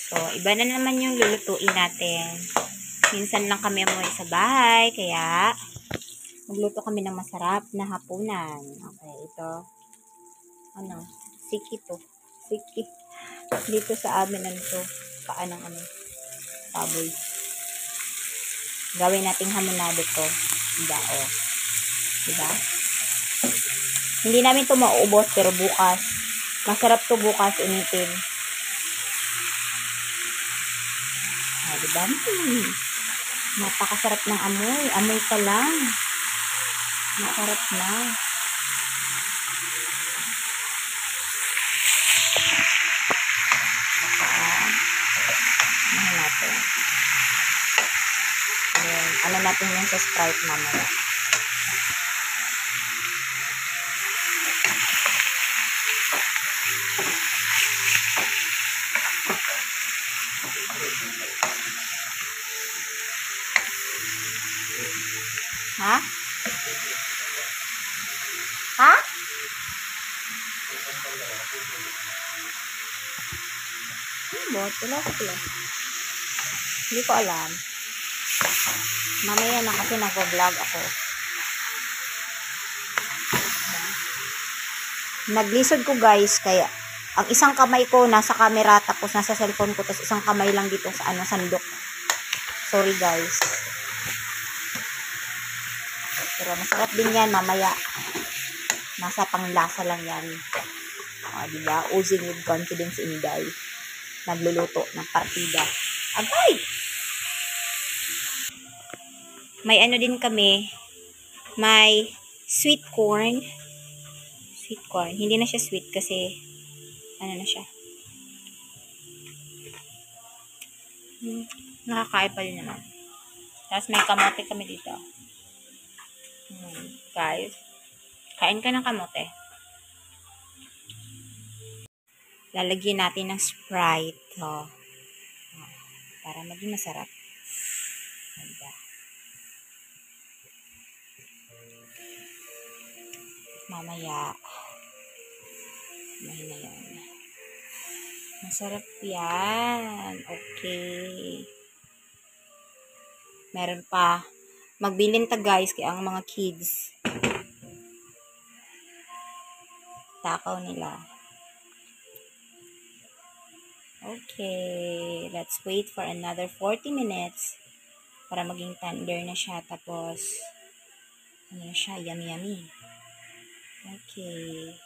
So, iba na naman yung lulutuin natin. Minsan lang kami umuwi sa bahay, kaya magluto kami ng masarap na hapunan. Okay, ito. Ano? Siki to. Siki. Dito sa amin, ano to? Paan ng ano? Baboy. Gawin nating hamonado to. Diba, oh. Diba? Hindi namin to mauubos, pero bukas. Masarap to bukas, initin. Ah, diba? Napakasarap ng amoy. Amoy pa lang. Masarap na. Ano natin? Ayan. Ano natin yung sa Sprite mamaya. Ha? Ha? Wala ko pala. Hindi ko alam. Mamaya na kasi nag-vlog ako. Naglisod ko guys, kaya ang isang kamay ko nasa camera, tapos nasa cellphone ko, tapos isang kamay lang dito sa ano, sandok. Sorry guys. Pero masarap din yan mamaya. Nasa panglasa lang yan. O, diba? Oozing with confidence in Day. Nagluluto ng partida. Agay! May ano din kami. May sweet corn. Sweet corn. Hindi na siya sweet kasi ano na siya. Nakakain pa din naman. Tapos may kamote kami dito. Guys, kain ka ng kamote. Lalagyan natin ng Sprite. Oh. Para maging masarap. Diba? Mamaya. Mahina yan. Masarap yan. Okay. Meron pa. Magbilin ta guys kaya ang mga kids. Takaw nila. Okay. Let's wait for another 40 minutes para maging tender na siya. Tapos, ano na siya? Yummy, yummy. Okay.